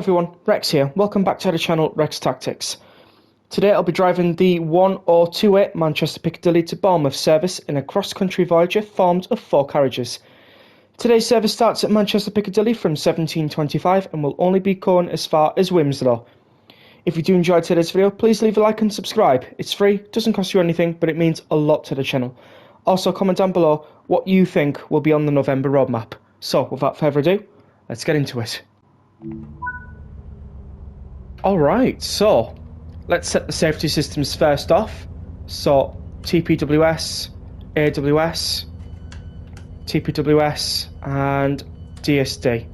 everyone, Rex here. Welcome back to the channel, Rex Tactics. Today I'll be driving the 1028 Manchester Piccadilly to Bournemouth service in a Cross Country Voyager formed of 4 carriages. Today's service starts at Manchester Piccadilly from 17:25 and will only be going as far as Wilmslow. If you do enjoy today's video, please leave a like and subscribe. It's free, doesn't cost you anything, but it means a lot to the channel. Also comment down below what you think will be on the November roadmap. So without further ado, let's get into it. Alright, so let's set the safety systems first off. So TPWS, AWS, TPWS and DSD.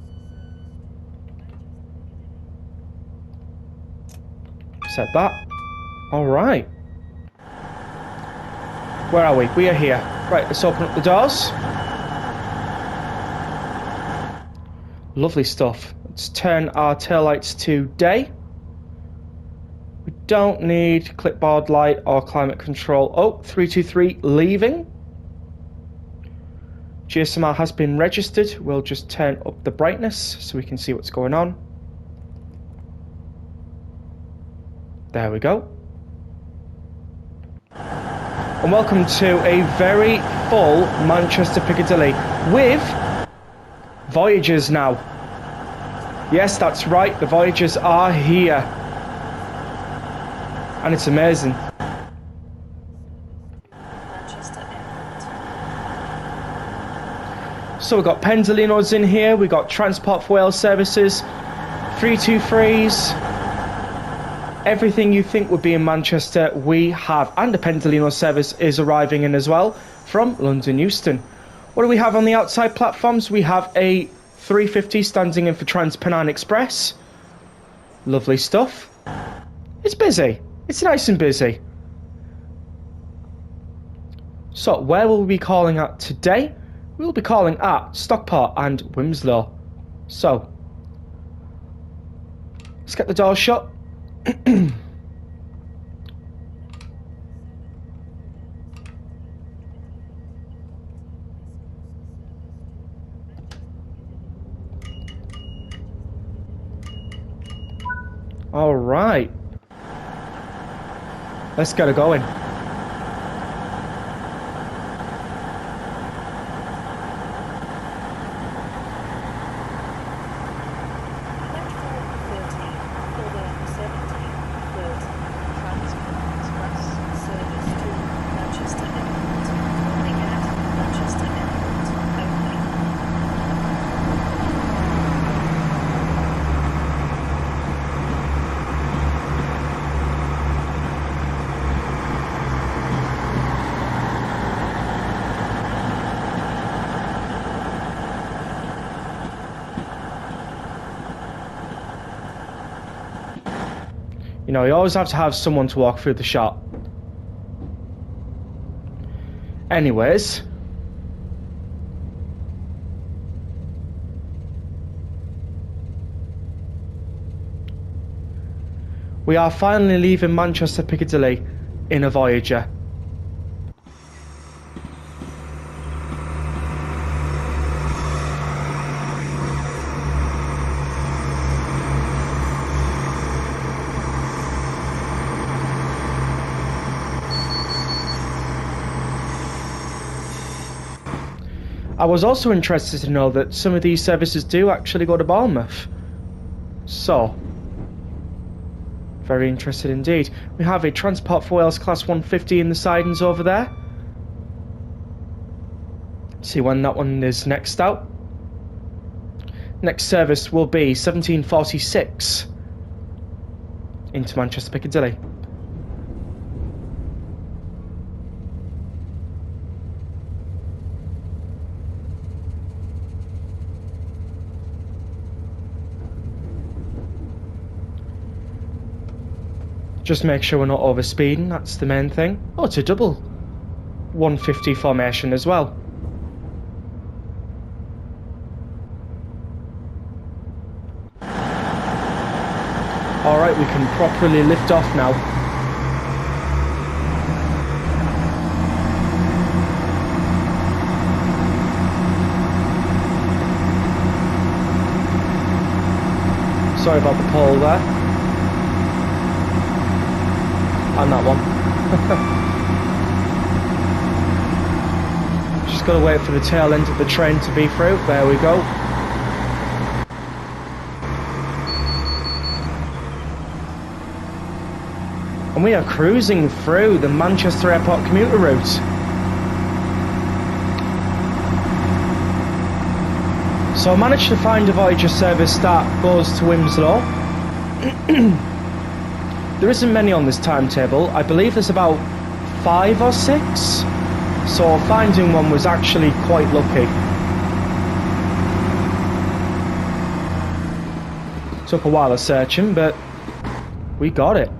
Set that. Alright. Where are we? We are here. Right, let's open up the doors. Lovely stuff. Let's turn our taillights to day. We don't need clipboard light or climate control. Oh, 323 leaving. GSMR has been registered. We'll just turn up the brightness so we can see what's going on. There we go. And welcome to a very full Manchester Piccadilly with Voyagers now. Yes, that's right, the Voyagers are here. And it's amazing. Manchester Airport. So we've got Pendolinos in here, we've got Transport for Wales services, 323s. Everything you think would be in Manchester, we have. And the Pendolino service is arriving in as well from London Euston. What do we have on the outside platforms? We have a 350 standing in for Trans-Pennine Express. Lovely stuff. It's busy. It's nice and busy. So, where will we be calling at today? We will be calling at Stockport and Wilmslow. So, let's get the doors shut. All right, let's get it going. You know, you always have to have someone to walk through the shop. Anyways. We are finally leaving Manchester Piccadilly in a Voyager. I was also interested to know that some of these services do actually go to Bournemouth. So, very interested indeed. We have a Transport for Wales Class 150 in the sidings over there. See when that one is next out. Next service will be 1746 into Manchester Piccadilly. Just make sure we're not overspeeding, that's the main thing. Oh, it's a double 150 formation as well. Alright, we can properly lift off now. Sorry about the pole there. And that one. Just gotta wait for the tail end of the train to be through. There we go. And we are cruising through the Manchester Airport Commuter route. So I managed to find a Voyager service that goes to Wilmslow. There isn't many on this timetable. I believe there's about 5 or 6. So finding one was actually quite lucky. Took a while of searching, but we got it.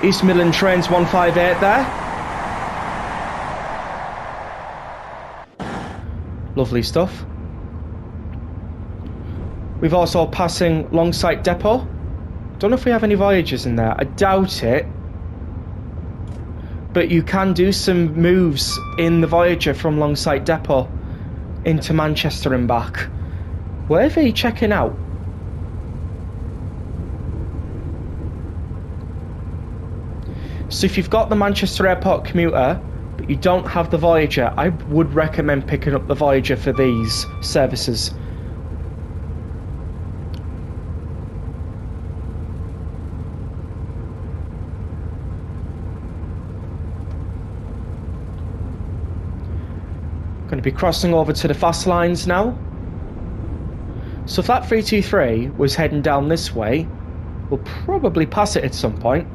East Midland Trains 158 there. Lovely stuff. We've also passing Longside Depot. Don't know if we have any Voyagers in there. I doubt it. But you can do some moves in the Voyager from Longside Depot into Manchester and back. Where are you checking out? So if you've got the Manchester Airport Commuter, but you don't have the Voyager, I would recommend picking up the Voyager for these services. Going to be crossing over to the fast lines now. So if that 323 was heading down this way, we'll probably pass it at some point.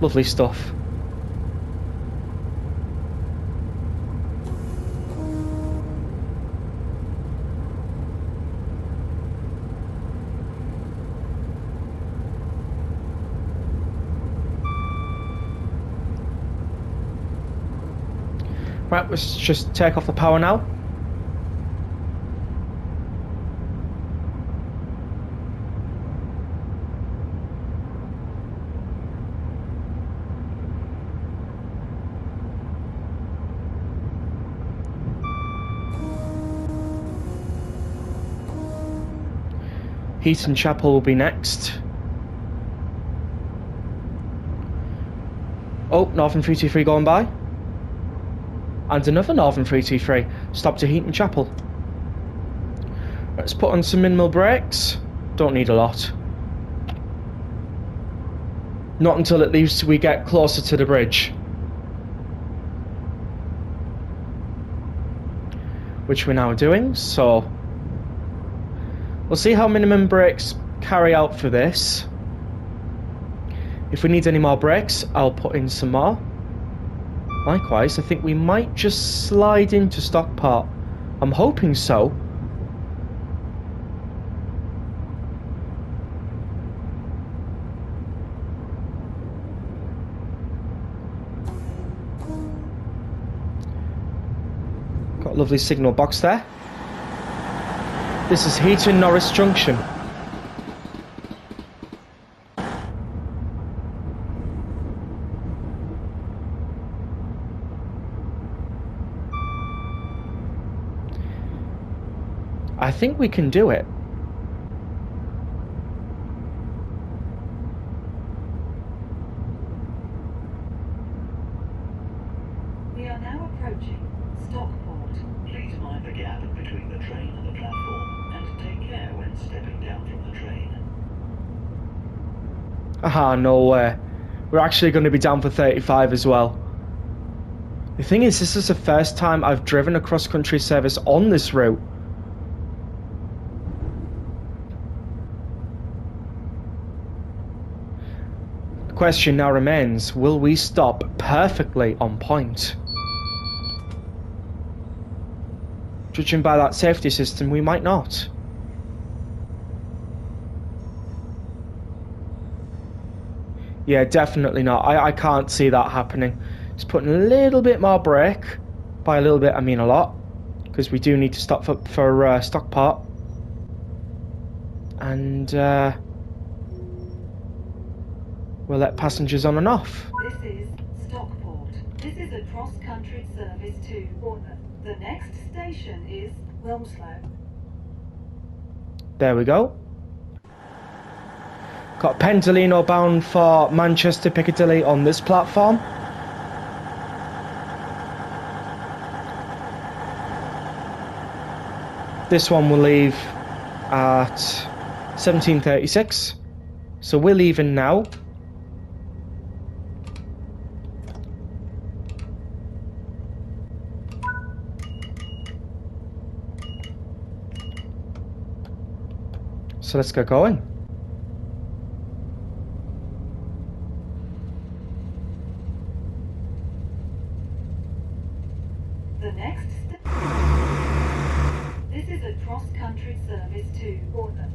Lovely stuff. Right, let's just take off the power now. Heaton Chapel will be next. Oh, Northern 323 going by. And another Northern 323. Stop to Heaton Chapel. Let's put on some minimal brakes. Don't need a lot. Not until at least we get closer to the bridge. Which we're now doing, so we'll see how minimum brakes carry out for this. If we need any more brakes, I'll put in some more. Likewise, I think we might just slide into Stockport. I'm hoping so. Got a lovely signal box there. This is Heaton Norris Junction. I think we can do it. We are now approaching Stockport. Please mind the gap between the train and the platform, and take care when stepping down from the train. Aha, no way. We're actually going to be down for 35 as well. The thing is, this is the first time I've driven a cross-country service on this route. The question now remains, will we stop perfectly on point? Judging by that safety system, we might not. Yeah, definitely not. I can't see that happening. Just putting a little bit more brake. By a little bit, I mean a lot. Because we do need to stop for Stockport. And we'll let passengers on and off. This is Stockport. This is a cross-country service to Bournemouth. The next station is Wilmslow. There we go. Got Pendolino bound for Manchester Piccadilly on this platform. This one will leave at 17:36. So we're leaving now. So let's get going. The next This is a cross-country service to Bournemouth.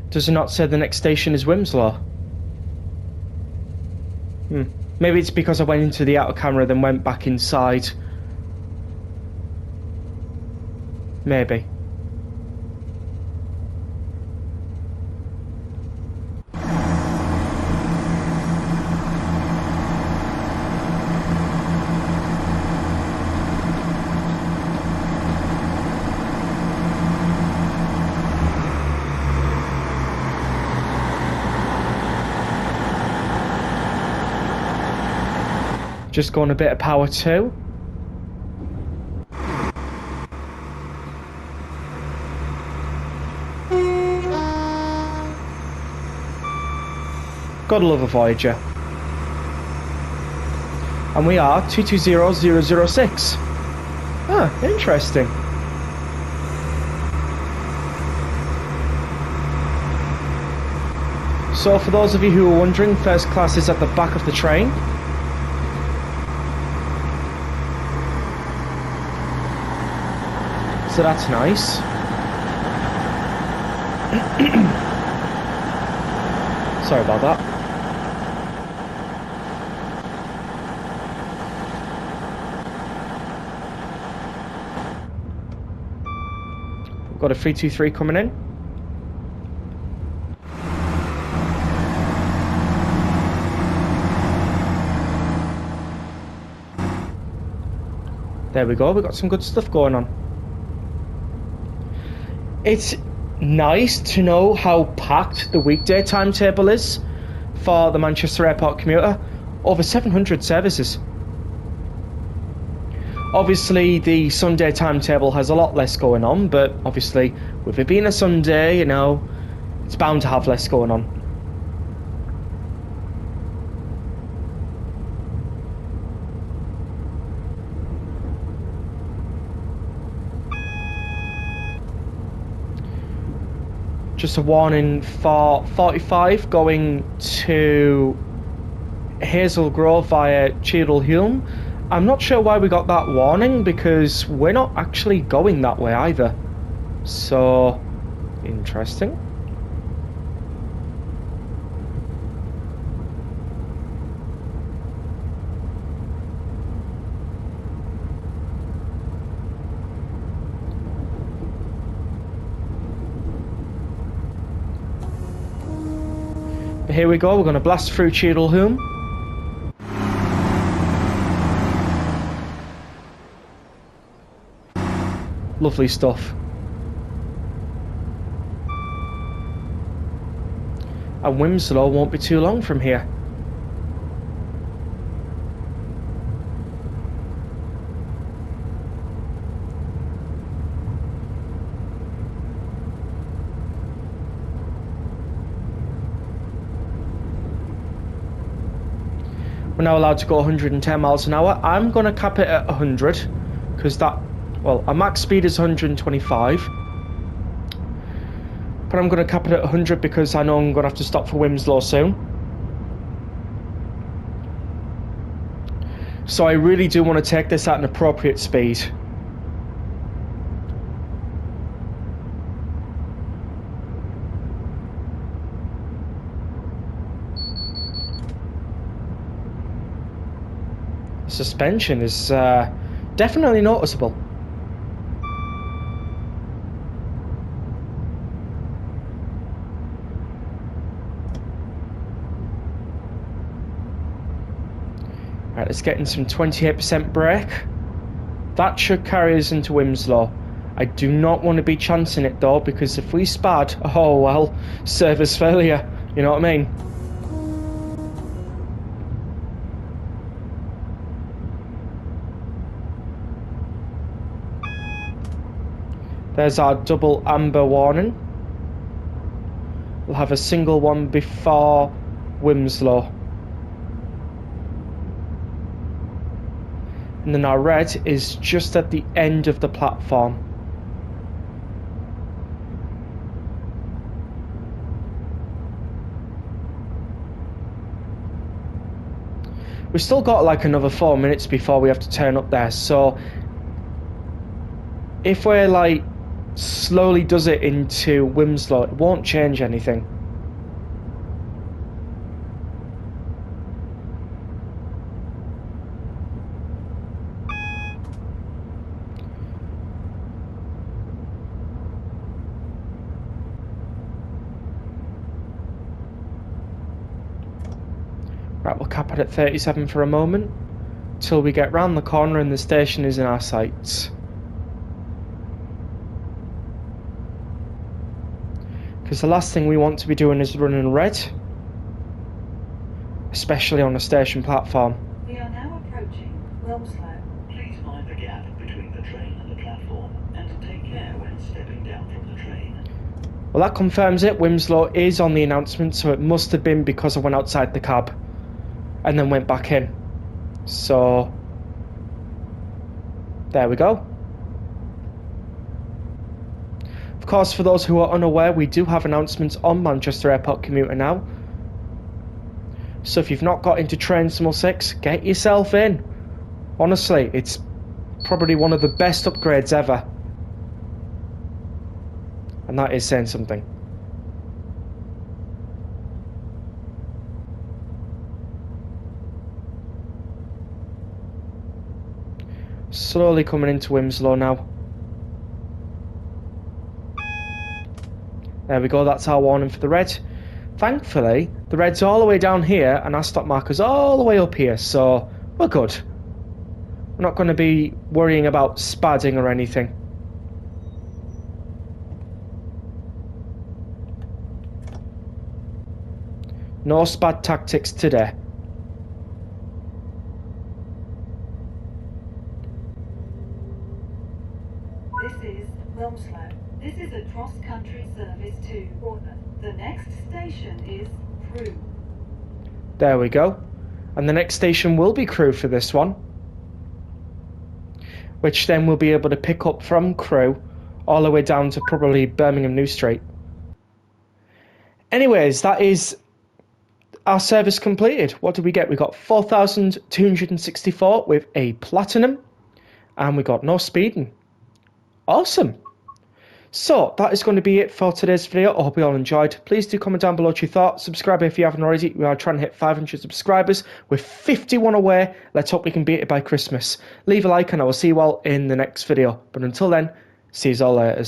Does it not say the next station is Wilmslow? Maybe it's because I went into the outer camera then went back inside. Maybe. Just going a bit of power too. Gotta love a Voyager. And we are 220006. Ah, interesting. So for those of you who are wondering, first class is at the back of the train. So that's nice. Sorry about that. We've got a 323 coming in. There we go, we've got some good stuff going on. It's nice to know how packed the weekday timetable is for the Manchester Airport Commuter. Over 700 services. Obviously the Sunday timetable has a lot less going on, but obviously with it being a Sunday, you know, it's bound to have less going on. Just a warning for 45 going to Hazel Grove via Cheadle Hulme. I'm not sure why we got that warning because we're not actually going that way either. So, interesting. Here we go, we're going to blast through Cheadle Hulme. Lovely stuff. And Wilmslow won't be too long from here. We're now allowed to go 110 miles an hour. I'm going to cap it at 100 because that, well, our max speed is 125. But I'm going to cap it at 100 because I know I'm going to have to stop for Wilmslow soon. So I really do want to take this at an appropriate speed. suspension is definitely noticeable. Right, let's get in some 28% brake. That should carry us into Wilmslow. I do not want to be chancing it though, because if we spad, oh well, service failure, you know what I mean? There's our double amber warning. We'll have a single one before Wilmslow. And then our red is just at the end of the platform. We've still got like another 4 minutes before we have to turn up there, so if we're like slowly does it into Wilmslow, it won't change anything. Right, we'll cap it at 37 for a moment, till we get round the corner and the station is in our sights. Because the last thing we want to be doing is running red, especially on a station platform. We are now approaching Wilmslow. Please mind the gap between the train and the platform, and take care when stepping down from the train. Well, that confirms it. Wilmslow is on the announcement, so it must have been because I went outside the cab and then went back in. So there we go. Of course, for those who are unaware, we do have announcements on Manchester Airport Commuter now. So if you've not got into Train Simul 6, get yourself in. Honestly, it's probably one of the best upgrades ever. And that is saying something. Slowly coming into Wilmslow now. There we go, that's our warning for the red. Thankfully, the red's all the way down here and our stop marker's all the way up here, so we're good. We're not going to be worrying about spadding or anything. No spad tactics today. This is Wilmslow. This is a cross-country service to Bournemouth. The next station is Crewe. There we go. And the next station will be Crewe for this one, which then we'll be able to pick up from Crewe all the way down to probably Birmingham New Street. Anyways, that is our service completed. What did we get? We got 4,264 with a platinum, and we got no speeding. Awesome. So that is going to be it for today's video. I hope you all enjoyed. Please do comment down below what you thought. Subscribe if you haven't already. We are trying to hit 500 subscribers. We're 51 away. Let's hope we can beat it by Christmas. Leave a like and I will see you all in the next video. But until then, see you all later.